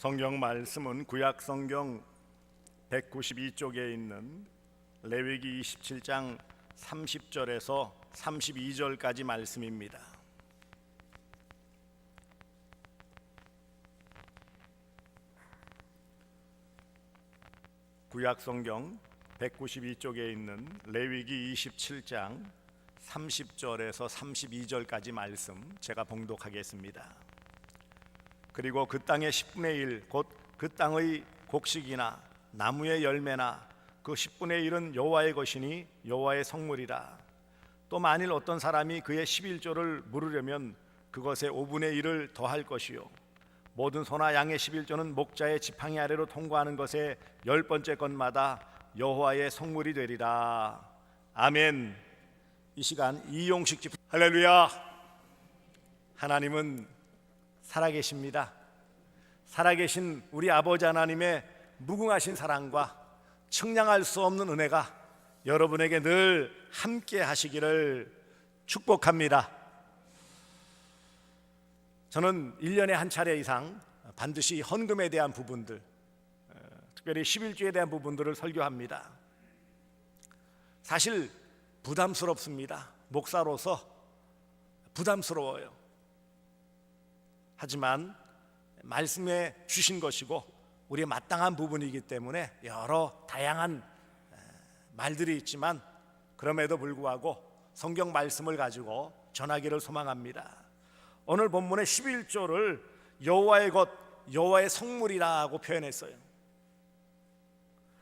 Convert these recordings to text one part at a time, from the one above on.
성경 말씀은 구약 성경 192쪽에 있는 레위기 27장 30절에서 32절까지 말씀입니다. 구약 성경 192쪽에 있는 레위기 27장 30절에서 32절까지 말씀 제가 봉독하겠습니다. 그리고 그 땅의 10분의 1 곧 그 땅의 곡식이나 나무의 열매나 그 10분의 1은 여호와의 것이니 여호와의 성물이라. 또 만일 어떤 사람이 그의 11조를 물으려면 그것의 5분의 1을 더할 것이요 모든 소나 양의 11조는 목자의 지팡이 아래로 통과하는 것의 10번째 것마다 여호와의 성물이 되리라. 아멘. 이 시간 이용식 집 할렐루야. 하나님은 살아계십니다. 살아계신 우리 아버지 하나님의 무궁하신 사랑과 측량할 수 없는 은혜가 여러분에게 늘 함께 하시기를 축복합니다. 저는 1년에 한 차례 이상 반드시 헌금에 대한 부분들, 특별히 11조에 대한 부분들을 설교합니다. 사실 부담스럽습니다. 목사로서 부담스러워요. 하지만 말씀에 주신 것이고 우리의 마땅한 부분이기 때문에 여러 다양한 말들이 있지만 그럼에도 불구하고 성경 말씀을 가지고 전하기를 소망합니다. 오늘 본문의 11조를 여호와의 것, 여호와의 성물이라고 표현했어요.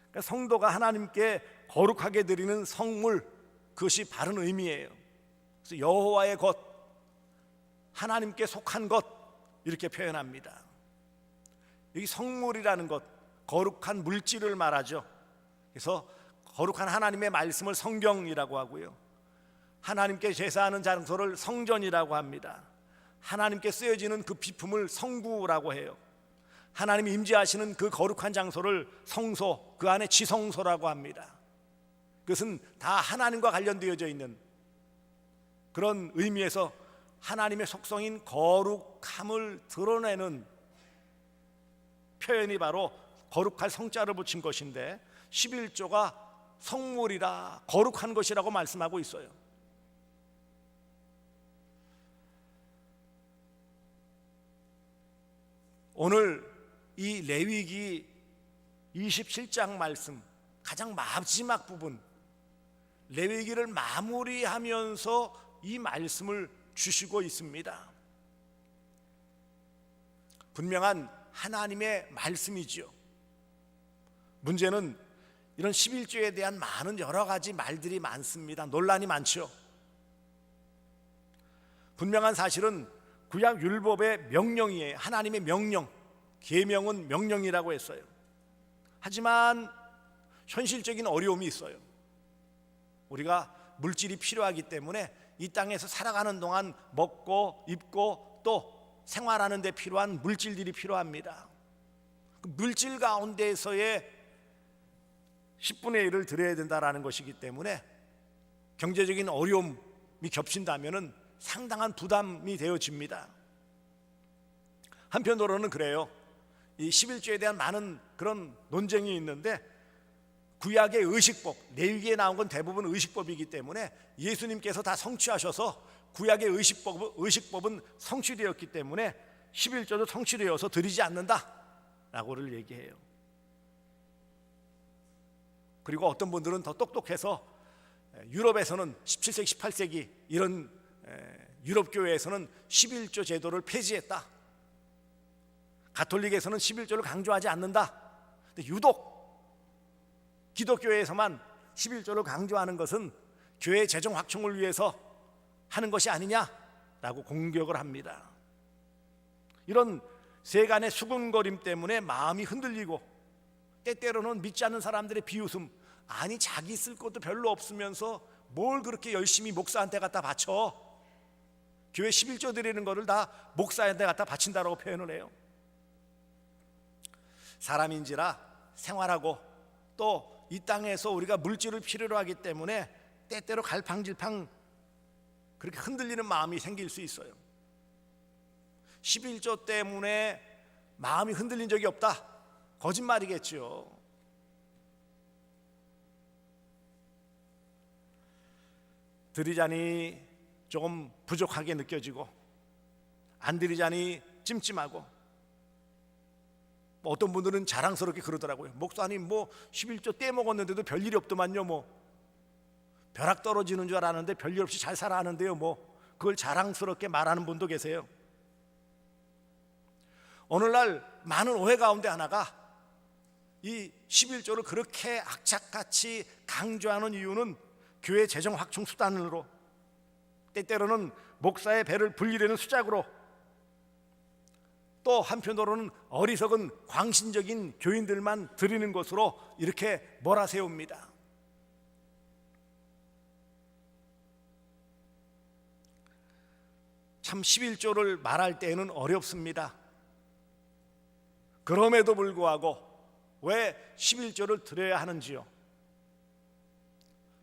그러니까 성도가 하나님께 거룩하게 드리는 성물, 그것이 바른 의미예요. 그래서 여호와의 것, 하나님께 속한 것 이렇게 표현합니다. 여기 성물이라는 것, 거룩한 물질을 말하죠. 그래서 거룩한 하나님의 말씀을 성경이라고 하고요, 하나님께 제사하는 장소를 성전이라고 합니다. 하나님께 쓰여지는 그 비품을 성구라고 해요. 하나님이 임재하시는 그 거룩한 장소를 성소, 그 안에 지성소라고 합니다. 그것은 다 하나님과 관련되어져 있는 그런 의미에서 하나님의 속성인 거룩함을 드러내는 표현이 바로 거룩할 성자를 붙인 것인데 11조가 성물이라 거룩한 것이라고 말씀하고 있어요. 오늘 이 레위기 27장 말씀 가장 마지막 부분, 레위기를 마무리하면서 이 말씀을 주시고 있습니다. 분명한 하나님의 말씀이지요. 문제는 이런 11조에 대한 많은 여러 가지 말들이 많습니다. 논란이 많죠. 분명한 사실은 구약 율법의 명령이에요. 하나님의 명령, 계명은 명령이라고 했어요. 하지만 현실적인 어려움이 있어요. 우리가 물질이 필요하기 때문에 이 땅에서 살아가는 동안 먹고 입고 또 생활하는 데 필요한 물질들이 필요합니다. 그 물질 가운데에서의 10분의 1을 드려야 된다는 것이기 때문에 경제적인 어려움이 겹친다면 상당한 부담이 되어집니다. 한편으로는 그래요. 이 11조에 대한 많은 그런 논쟁이 있는데 구약의 의식법, 레위기에 나온 건 대부분 의식법이기 때문에 예수님께서 다 성취하셔서 구약의 의식법은 성취되었기 때문에 11조도 성취되어서 드리지 않는다라고를 얘기해요. 그리고 어떤 분들은 더 똑똑해서 유럽에서는 17세기, 18세기 이런 유럽 교회에서는 11조 제도를 폐지했다. 가톨릭에서는 11조를 강조하지 않는다. 근데 유독 기독교에서만 11조를 강조하는 것은 교회 재정 확충을 위해서 하는 것이 아니냐라고 공격을 합니다. 이런 세간의 수군거림 때문에 마음이 흔들리고 때때로는 믿지 않는 사람들의 비웃음, 아니 자기 쓸 것도 별로 없으면서 뭘 그렇게 열심히 목사한테 갖다 바쳐, 교회 11조 드리는 거를 다 목사한테 갖다 바친다라고 표현을 해요. 사람인지라 생활하고 또 이 땅에서 우리가 물질을 필요로 하기 때문에 때때로 갈팡질팡 그렇게 흔들리는 마음이 생길 수 있어요. 11조 때문에 마음이 흔들린 적이 없다. 거짓말이겠지요. 드리자니 조금 부족하게 느껴지고 안 드리자니 찜찜하고, 어떤 분들은 자랑스럽게 그러더라고요. 목사님 11조 떼먹었는데도 별일이 없더만요. 벼락 떨어지는 줄 알았는데 별일 없이 잘 살아하는데요. 그걸 자랑스럽게 말하는 분도 계세요. 오늘날 많은 오해 가운데 하나가 이 11조를 그렇게 악착같이 강조하는 이유는 교회 재정 확충 수단으로, 때때로는 목사의 배를 불리려는 수작으로, 또 한편으로는 어리석은 광신적인 교인들만 드리는 것으로 이렇게 몰아세웁니다. 참 11조를 말할 때에는 어렵습니다. 그럼에도 불구하고 왜 11조를 드려야 하는지요?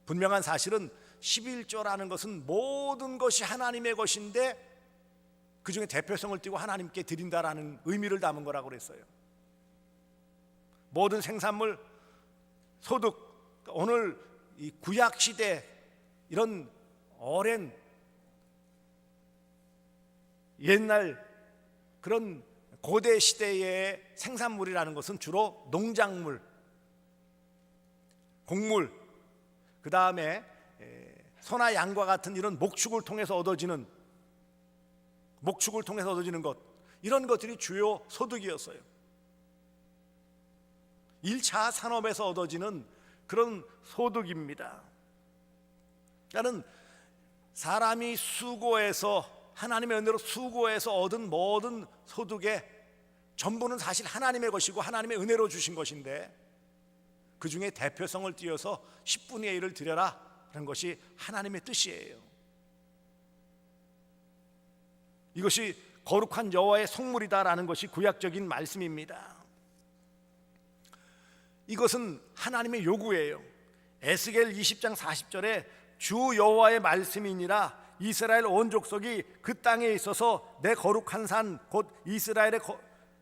분명한 사실은 11조라는 것은 모든 것이 하나님의 것인데 그 중에 대표성을 띠고 하나님께 드린다라는 의미를 담은 거라고 그랬어요. 모든 생산물, 소득, 오늘 이 구약 시대 이런 오랜 옛날 그런 고대 시대의 생산물이라는 것은 주로 농작물, 곡물, 그 다음에 소나 양과 같은 이런 목축을 통해서 얻어지는 것, 이런 것들이 주요 소득이었어요. 1차 산업에서 얻어지는 그런 소득입니다. 나는 사람이 수고해서, 하나님의 은혜로 수고해서 얻은 모든 소득의 전부는 사실 하나님의 것이고 하나님의 은혜로 주신 것인데, 그 중에 대표성을 띄어서 10분의 1을 드려라 하는 것이 하나님의 뜻이에요. 이것이 거룩한 여호와의 성물이다라는 것이 구약적인 말씀입니다. 이것은 하나님의 요구예요. 에스겔 20장 40절에 주 여호와의 말씀이니라 이스라엘 온 족속이 그 땅에 있어서 내 거룩한 산 곧 이스라엘의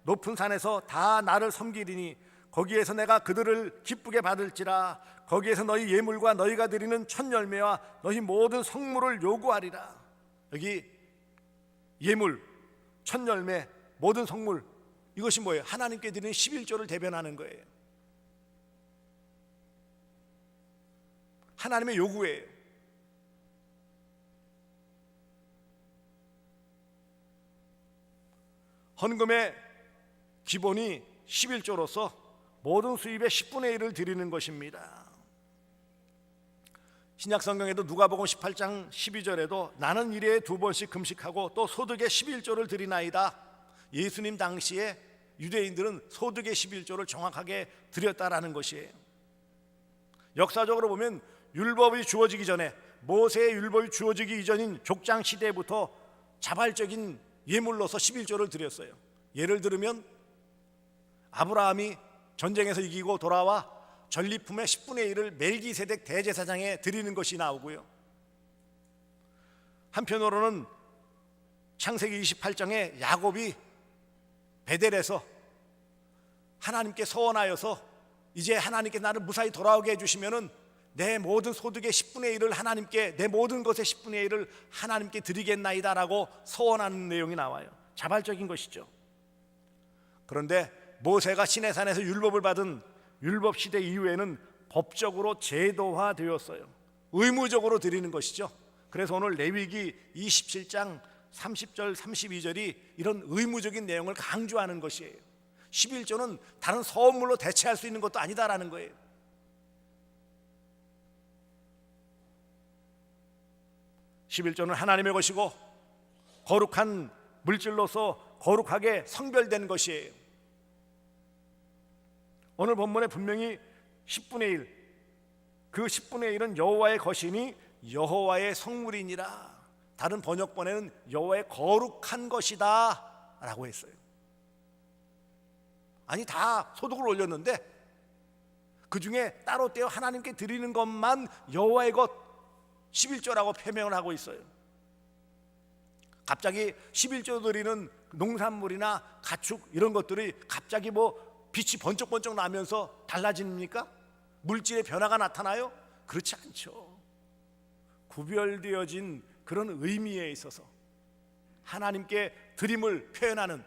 높은 산에서 다 나를 섬기리니 거기에서 내가 그들을 기쁘게 받을지라. 거기에서 너희 예물과 너희가 드리는 첫 열매와 너희 모든 성물을 요구하리라. 여기 예물, 첫 열매, 모든 성물, 이것이 뭐예요? 하나님께 드리는 11조를 대변하는 거예요. 하나님의 요구예요. 헌금의 기본이 11조로서 모든 수입의 10분의 1을 드리는 것입니다. 신약성경에도 누가복음 18장 12절에도 나는 일에 2번씩 금식하고 또 소득의 11조를 드리나이다. 예수님 당시에 유대인들은 소득의 11조를 정확하게 드렸다라는 것이에요. 역사적으로 보면 율법이 주어지기 전에, 모세의 율법이 주어지기 이전인 족장 시대부터 자발적인 예물로서 11조를 드렸어요. 예를 들면 아브라함이 전쟁에서 이기고 돌아와 전리품의 10분의 1을 멜기세덱 대제사장에 드리는 것이 나오고요. 한편으로는 창세기 28장에 야곱이 베델에서 하나님께 서원하여서 이제 하나님께 나를 무사히 돌아오게 해주시면은 내 모든 소득의 10분의 1을 하나님께, 내 모든 것의 10분의 1을 하나님께 드리겠나이다라고 서원하는 내용이 나와요. 자발적인 것이죠. 그런데 모세가 시내산에서 율법을 받은 율법 시대 이후에는 법적으로 제도화되었어요. 의무적으로 드리는 것이죠. 그래서 오늘 레위기 27장 30절 32절이 이런 의무적인 내용을 강조하는 것이에요. 11조는 다른 선물로 대체할 수 있는 것도 아니다라는 거예요. (11조는) 하나님의 것이고 거룩한 물질로서 거룩하게 성별된 것이에요. 오늘 본문에 분명히 10분의 1, 그 10분의 1은 여호와의 것이니 여호와의 성물이니라. 다른 번역본에는 여호와의 거룩한 것이다 라고 했어요. 아니, 다 소득을 올렸는데 그 중에 따로 떼어 하나님께 드리는 것만 여호와의 것 11조라고 표명을 하고 있어요. 갑자기 11조 드리는 농산물이나 가축 이런 것들이 갑자기 뭐 빛이 번쩍번쩍 나면서 달라집니까? 물질의 변화가 나타나요? 그렇지 않죠. 구별되어진 그런 의미에 있어서 하나님께 드림을 표현하는,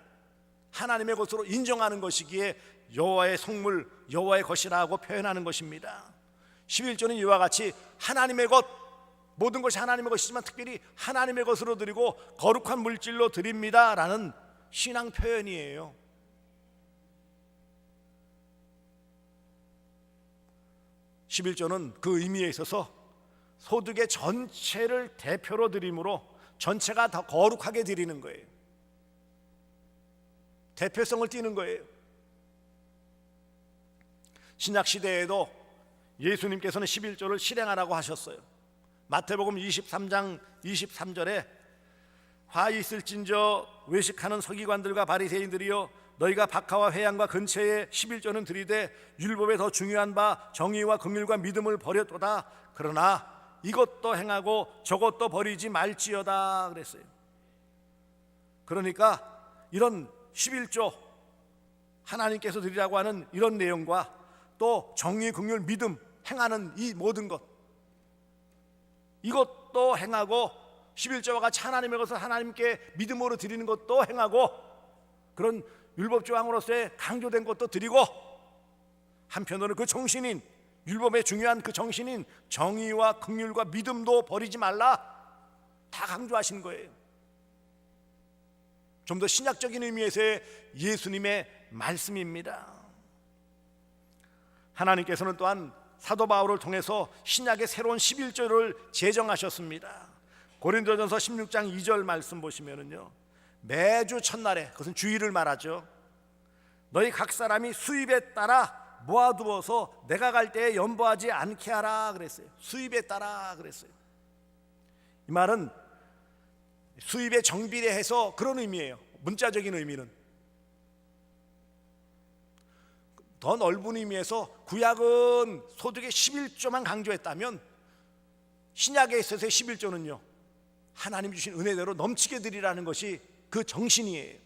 하나님의 것으로 인정하는 것이기에 여호와의 성물, 여호와의 것이라고 표현하는 것입니다. 11조는 이와 같이 하나님의 것, 모든 것이 하나님의 것이지만 특별히 하나님의 것으로 드리고 거룩한 물질로 드립니다 라는 신앙 표현이에요. (11조는) 그 의미에 있어서 소득의 전체를 대표로 드림으로 전체가 더 거룩하게 드리는 거예요. 대표성을 띠는 거예요. 신약 시대에도 예수님께서는 11조를 실행하라고 하셨어요. 마태복음 23장 23절에 화 있을진저 외식하는 서기관들과 바리새인들이여 너희가 박하와 회양과 근처에 11조는 드리되 율법에 더 중요한 바 정의와 긍휼과 믿음을 버렸도다. 그러나 이것도 행하고 저것도 버리지 말지어다 그랬어요. 그러니까 이런 11조 하나님께서 드리라고 하는 이런 내용과 또 정의, 긍휼, 믿음 행하는 이 모든 것, 이것도 행하고 11조와 같이 하나님의 것을 하나님께 믿음으로 드리는 것도 행하고 그런 율법조항으로서의 강조된 것도 드리고 한편으로는 그 정신인, 율법의 중요한 그 정신인 정의와 긍휼과 믿음도 버리지 말라, 다 강조하신 거예요. 좀 더 신약적인 의미에서의 예수님의 말씀입니다. 하나님께서는 또한 사도 바울을 통해서 신약의 새로운 11조를 제정하셨습니다. 고린도전서 16장 2절 말씀 보시면은요, 매주 첫날에, 그것은 주일을 말하죠, 너희 각 사람이 수입에 따라 모아두어서 내가 갈 때에 연보하지 않게 하라 그랬어요. 수입에 따라 그랬어요. 이 말은 수입에 정비례해서 그런 의미예요. 문자적인 의미는 더 넓은 의미에서 구약은 소득의 11조만 강조했다면 신약에 있어서의 11조는요 하나님 주신 은혜대로 넘치게 드리라는 것이 그 정신이에요.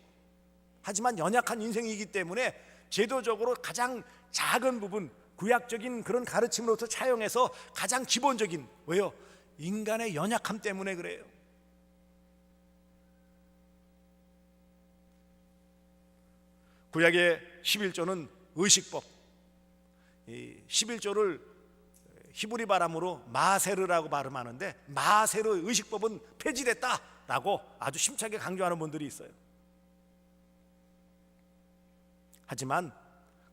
하지만 연약한 인생이기 때문에 제도적으로 가장 작은 부분, 구약적인 그런 가르침으로부터 차용해서 가장 기본적인, 왜요? 인간의 연약함 때문에 그래요. 구약의 11조는 의식법, 11조를 히브리 발음으로 마세르라고 발음하는데 마세르 의식법은 폐지됐다라고 아주 심차게 강조하는 분들이 있어요. 하지만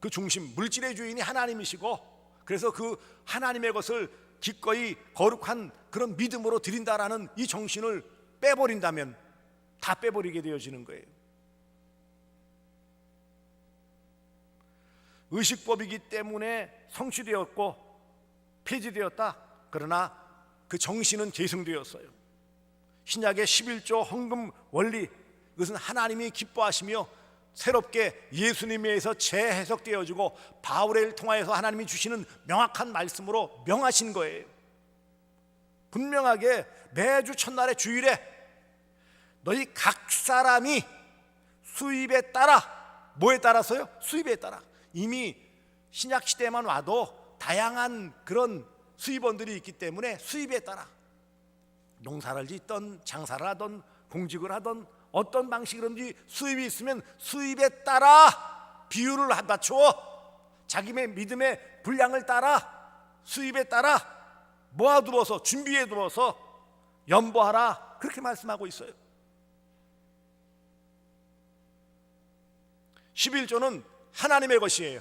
그 중심, 물질의 주인이 하나님이시고 그래서 그 하나님의 것을 기꺼이 거룩한 그런 믿음으로 드린다라는 이 정신을 빼버린다면 다 빼버리게 되어지는 거예요. 의식법이기 때문에 성취되었고 폐지되었다. 그러나 그 정신은 계승되었어요. 신약의 11조 헌금 원리, 그것은 하나님이 기뻐하시며 새롭게 예수님에 의해서 재해석되어지고 바울을 통하여서 하나님이 주시는 명확한 말씀으로 명하신 거예요. 분명하게 매주 첫날의 주일에 너희 각 사람이 수입에 따라, 뭐에 따라서요? 수입에 따라. 이미 신약 시대만 와도 다양한 그런 수입원들이 있기 때문에 수입에 따라 농사를 짓던 장사를 하던 공직을 하던 어떤 방식이든지 수입이 있으면 수입에 따라 비율을 맞추어 자기의 믿음의 분량을 따라 수입에 따라 모아두어서 준비해두어서 연보하라, 그렇게 말씀하고 있어요. 11조는 하나님의 것이에요.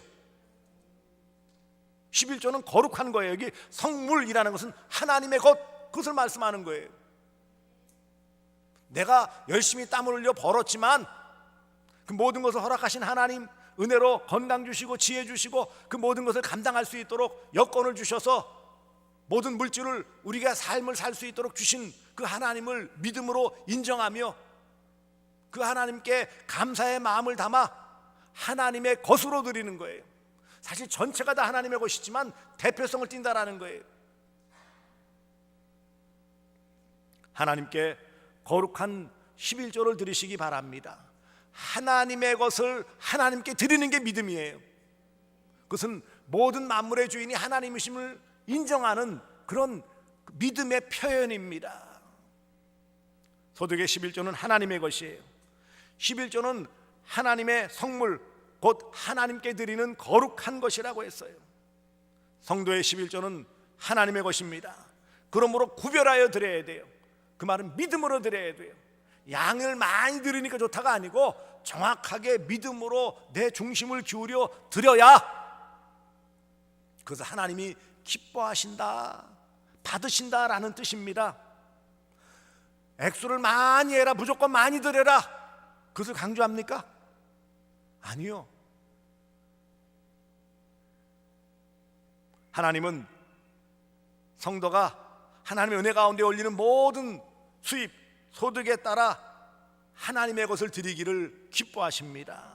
11조는 거룩한 거예요. 여기 성물이라는 것은 하나님의 것, 그것을 말씀하는 거예요. 내가 열심히 땀을 흘려 벌었지만 그 모든 것을 허락하신 하나님, 은혜로 건강 주시고 지혜 주시고 그 모든 것을 감당할 수 있도록 여건을 주셔서 모든 물질을 우리가 삶을 살 수 있도록 주신 그 하나님을 믿음으로 인정하며 그 하나님께 감사의 마음을 담아 하나님의 것으로 드리는 거예요. 사실 전체가 다 하나님의 것이지만 대표성을 띈다라는 거예요. 하나님께 거룩한 11조를 드리시기 바랍니다. 하나님의 것을 하나님께 드리는 게 믿음이에요. 그것은 모든 만물의 주인이 하나님이심을 인정하는 그런 믿음의 표현입니다. 소득의 11조는 하나님의 것이에요. 11조는 하나님의 성물, 곧 하나님께 드리는 거룩한 것이라고 했어요. 성도의 11조는 하나님의 것입니다. 그러므로 구별하여 드려야 돼요. 그 말은 믿음으로 드려야 돼요. 양을 많이 드리니까 좋다가 아니고 정확하게 믿음으로 내 중심을 기울여 드려야 그것을 하나님이 기뻐하신다, 받으신다라는 뜻입니다. 액수를 많이 해라, 무조건 많이 드려라, 그것을 강조합니까? 아니요. 하나님은 성도가 하나님의 은혜 가운데 올리는 모든 수입, 소득에 따라 하나님의 것을 드리기를 기뻐하십니다.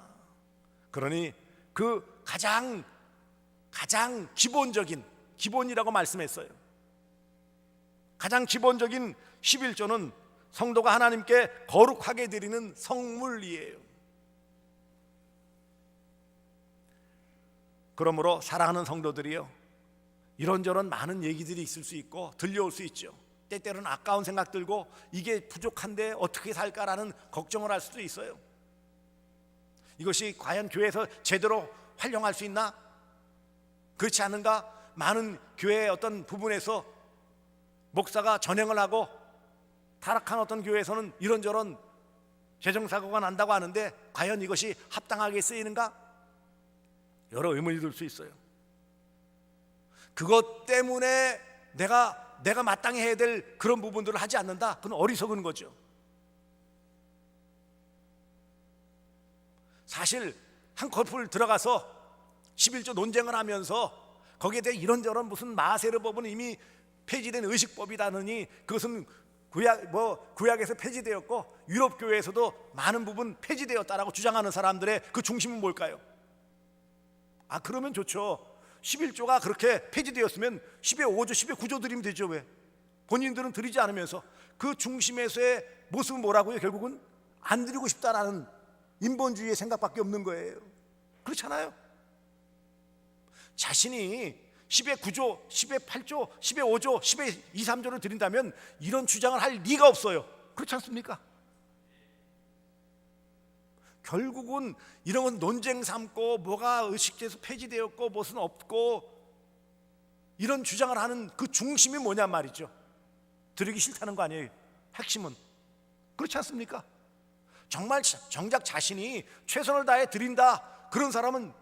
그러니 그 가장 기본이라고 말씀했어요. 가장 기본적인 11조는 성도가 하나님께 거룩하게 드리는 성물이에요. 그러므로 사랑하는 성도들이요, 이런저런 많은 얘기들이 있을 수 있고 들려올 수 있죠. 때때로는 아까운 생각 들고 이게 부족한데 어떻게 살까라는 걱정을 할 수도 있어요. 이것이 과연 교회에서 제대로 활용할 수 있나? 그렇지 않은가? 많은 교회의 어떤 부분에서 목사가 전행을 하고 타락한 어떤 교회에서는 이런저런 재정사고가 난다고 하는데 과연 이것이 합당하게 쓰이는가? 여러 의문이 들 수 있어요. 그것 때문에 내가 마땅히 해야 될 그런 부분들을 하지 않는다? 그건 어리석은 거죠. 사실 한 커플 들어가서 11조 논쟁을 하면서 거기에 대해 이런저런 무슨 마세르 법은 이미 폐지된 의식법이라느니 그것은 구약에서 폐지되었고 유럽 교회에서도 많은 부분 폐지되었다라고 주장하는 사람들의 그 중심은 뭘까요? 그러면 좋죠. 11조가 그렇게 폐지되었으면 10의 5조, 10의 9조 드리면 되죠. 왜? 본인들은 드리지 않으면서 그 중심에서의 모습은 뭐라고요? 결국은 안 드리고 싶다라는 인본주의의 생각밖에 없는 거예요. 그렇잖아요. 자신이 10의 9조, 10의 8조, 10의 5조, 10의 2, 3조를 드린다면 이런 주장을 할 리가 없어요. 그렇지 않습니까? 결국은 이런 건 논쟁 삼고 뭐가 의식돼서 폐지되었고 무엇은 없고 이런 주장을 하는 그 중심이 뭐냐 말이죠. 드리기 싫다는 거 아니에요. 핵심은. 그렇지 않습니까? 정말 정작 자신이 최선을 다해 드린다, 그런 사람은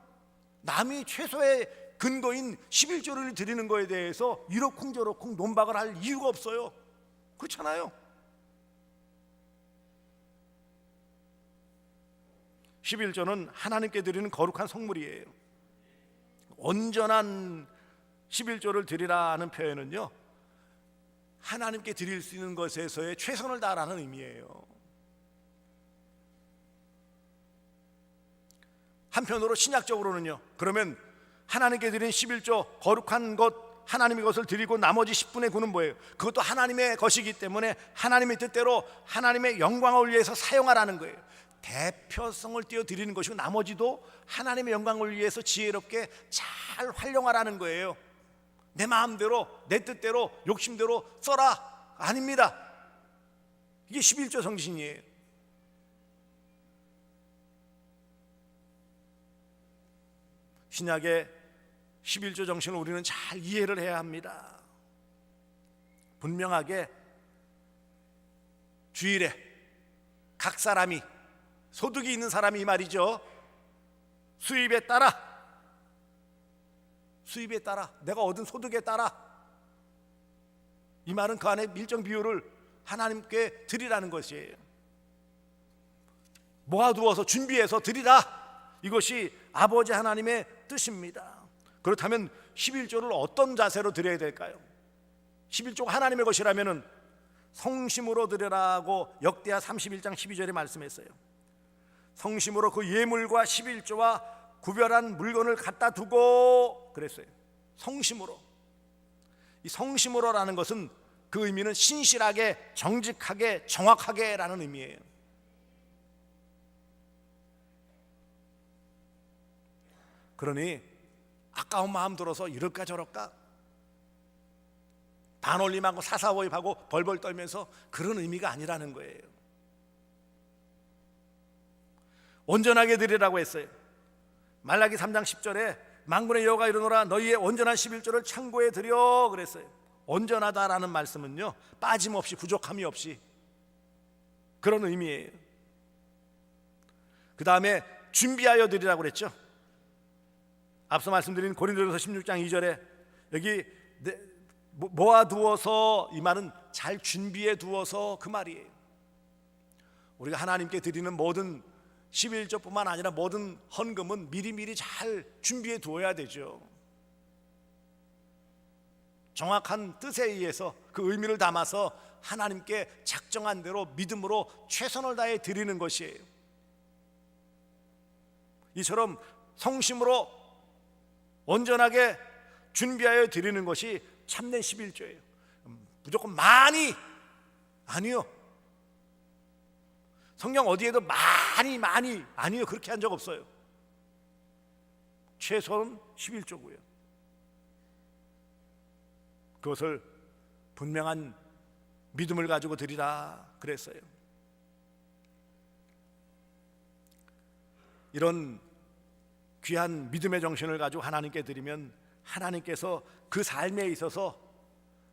남이 최소의 근거인 11조를 드리는 거에 대해서 이러쿵저러쿵 논박을 할 이유가 없어요. 그렇잖아요. 11조는 하나님께 드리는 거룩한 성물이에요. 온전한 11조를 드리라는 표현은요, 하나님께 드릴 수 있는 것에서의 최선을 다하라는 의미예요. 한편으로 신약적으로는요, 그러면 하나님께 드린 11조 거룩한 것, 하나님의 것을 드리고 나머지 10분의 9는 뭐예요? 그것도 하나님의 것이기 때문에 하나님의 뜻대로 하나님의 영광을 위해서 사용하라는 거예요. 대표성을 띄어 드리는 것이고 나머지도 하나님의 영광을 위해서 지혜롭게 잘 활용하라는 거예요. 내 마음대로, 내 뜻대로, 욕심대로 써라, 아닙니다. 이게 11조 정신이에요. 신약의 11조 정신을 우리는 잘 이해를 해야 합니다. 분명하게 주일에 각 사람이, 소득이 있는 사람이 이 말이죠, 수입에 따라, 내가 얻은 소득에 따라, 이 말은 그 안에 일정 비율을 하나님께 드리라는 것이에요. 모아두어서 준비해서 드리라, 이것이 아버지 하나님의 뜻입니다. 그렇다면 11조를 어떤 자세로 드려야 될까요? 11조가 하나님의 것이라면 성심으로 드려라고 역대하 31장 12절에 말씀했어요. 성심으로 그 예물과 11조와 구별한 물건을 갖다 두고 그랬어요. 성심으로. 이 성심으로라는 것은 그 의미는 신실하게, 정직하게, 정확하게 라는 의미예요. 그러니 아까운 마음 들어서 이럴까 저럴까 반올림하고 사사오입하고 벌벌 떨면서 그런 의미가 아니라는 거예요. 온전하게 드리라고 했어요. 말라기 3장 10절에 만군의 여호와가 이르노라 너희의 온전한 11조를 창고에 드려 그랬어요. 온전하다라는 말씀은요, 빠짐없이 부족함이 없이 그런 의미예요. 그 다음에 준비하여 드리라고 그랬죠. 앞서 말씀드린 고린도전서 16장 2절에 여기 모아두어서, 이 말은 잘 준비해 두어서 그 말이에요. 우리가 하나님께 드리는 모든 11조뿐만 아니라 모든 헌금은 미리미리 잘 준비해 두어야 되죠. 정확한 뜻에 의해서 그 의미를 담아서 하나님께 작정한 대로 믿음으로 최선을 다해 드리는 것이에요. 이처럼 성심으로 온전하게 준비하여 드리는 것이 참된 11조예요. 무조건 많이, 아니요. 성경 어디에도 많이 아니요, 그렇게 한 적 없어요. 최소는 11조고요. 그것을 분명한 믿음을 가지고 드리라 그랬어요. 이런 귀한 믿음의 정신을 가지고 하나님께 드리면 하나님께서 그 삶에 있어서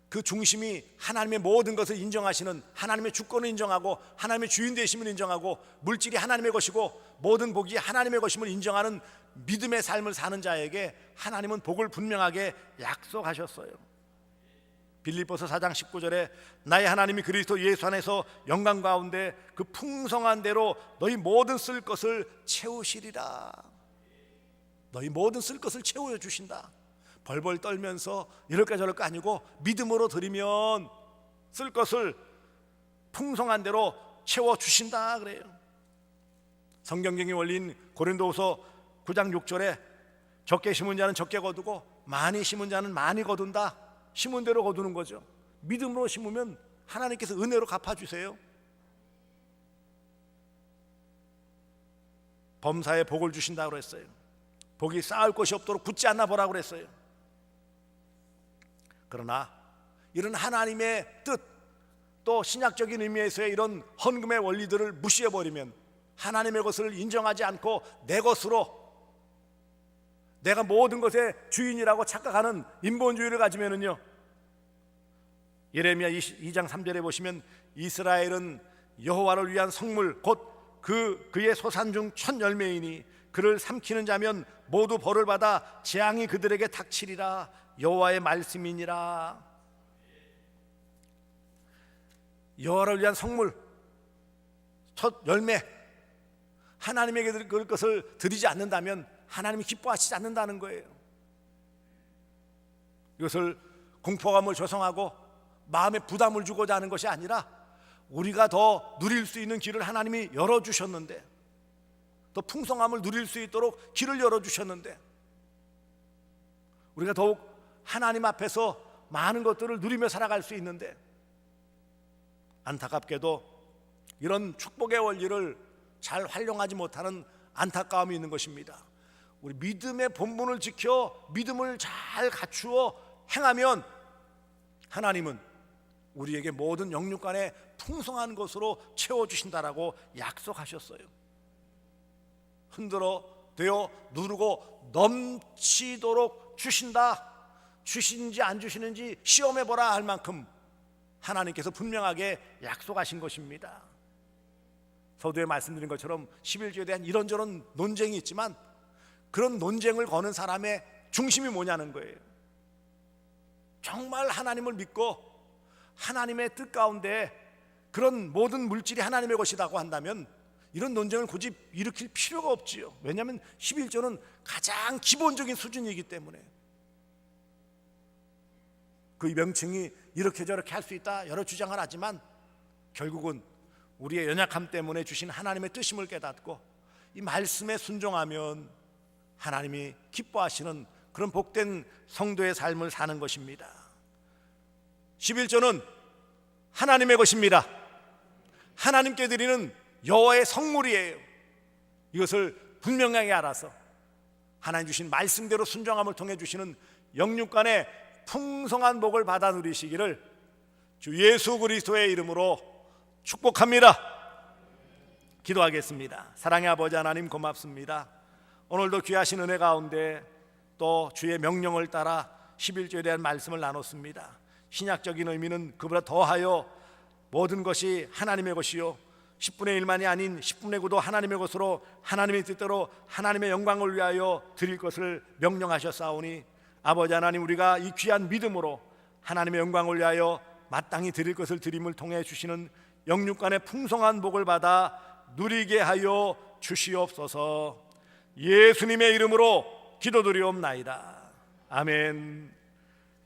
그 중심이 하나님의 모든 것을 인정하시는, 하나님의 주권을 인정하고 하나님의 주인 되심을 인정하고 물질이 하나님의 것이고 모든 복이 하나님의 것임을 인정하는 믿음의 삶을 사는 자에게 하나님은 복을 분명하게 약속하셨어요. 빌립보서 4장 19절에 나의 하나님이 그리스도 예수 안에서 영광 가운데 그 풍성한 대로 너희 모든 쓸 것을 채우시리라. 너희 모든 쓸 것을 채워주신다. 벌벌 떨면서 이럴까 저럴까 아니고 믿음으로 드리면 쓸 것을 풍성한 대로 채워주신다 그래요. 성경적인 원리인 고린도후서 9장 6절에 적게 심은 자는 적게 거두고 많이 심은 자는 많이 거둔다. 심은 대로 거두는 거죠. 믿음으로 심으면 하나님께서 은혜로 갚아주세요. 범사에 복을 주신다고 그랬어요. 복이 쌓을 것이 없도록 굳지 않나 보라고 그랬어요. 그러나 이런 하나님의 뜻, 또 신약적인 의미에서의 이런 헌금의 원리들을 무시해버리면, 하나님의 것을 인정하지 않고 내 것으로, 내가 모든 것의 주인이라고 착각하는 인본주의를 가지면은요, 예레미야 2장 3절에 보시면 이스라엘은 여호와를 위한 성물 곧 그의 소산 중 첫 열매이니 그를 삼키는 자면 모두 벌을 받아 재앙이 그들에게 닥치리라. 여호와의 말씀이니라. 여호와를 위한 성물 첫 열매, 하나님에게 그 것을 드리지 않는다면 하나님이 기뻐하시지 않는다는 거예요. 이것을 공포감을 조성하고 마음에 부담을 주고자 하는 것이 아니라 우리가 더 누릴 수 있는 길을 하나님이 열어주셨는데, 더 풍성함을 누릴 수 있도록 길을 열어주셨는데, 우리가 더욱 하나님 앞에서 많은 것들을 누리며 살아갈 수 있는데, 안타깝게도 이런 축복의 원리를 잘 활용하지 못하는 안타까움이 있는 것입니다. 우리 믿음의 본분을 지켜 믿음을 잘 갖추어 행하면 하나님은 우리에게 모든 영육간에 풍성한 것으로 채워주신다라고 약속하셨어요. 흔들어 되어 누르고 넘치도록 주신다. 주시는지 안 주시는지 시험해보라 할 만큼 하나님께서 분명하게 약속하신 것입니다. 서두에 말씀드린 것처럼 11조에 대한 이런저런 논쟁이 있지만 그런 논쟁을 거는 사람의 중심이 뭐냐는 거예요. 정말 하나님을 믿고 하나님의 뜻 가운데 그런 모든 물질이 하나님의 것이라고 한다면 이런 논쟁을 굳이 일으킬 필요가 없지요. 왜냐하면 11조는 가장 기본적인 수준이기 때문에. 그 명칭이 이렇게 저렇게 할 수 있다 여러 주장을 하지만 결국은 우리의 연약함 때문에 주신 하나님의 뜻임을 깨닫고 이 말씀에 순종하면 하나님이 기뻐하시는 그런 복된 성도의 삶을 사는 것입니다. 11조는 하나님의 것입니다. 하나님께 드리는 여호와의 성물이에요. 이것을 분명하게 알아서 하나님 주신 말씀대로 순종함을 통해 주시는 영육간의 풍성한 복을 받아 누리시기를 주 예수 그리스도의 이름으로 축복합니다. 기도하겠습니다. 사랑의 아버지 하나님, 고맙습니다. 오늘도 귀하신 은혜 가운데 또 주의 명령을 따라 11조에 대한 말씀을 나눴습니다. 신약적인 의미는 그보다 더하여 모든 것이 하나님의 것이요 10분의 1만이 아닌 10분의 9도 하나님의 것으로 하나님의 뜻대로 하나님의 영광을 위하여 드릴 것을 명령하셨사오니 아버지 하나님, 우리가 이 귀한 믿음으로 하나님의 영광을 위하여 마땅히 드릴 것을 드림을 통해 주시는 영육간의 풍성한 복을 받아 누리게 하여 주시옵소서. 예수님의 이름으로 기도드리옵나이다. 아멘.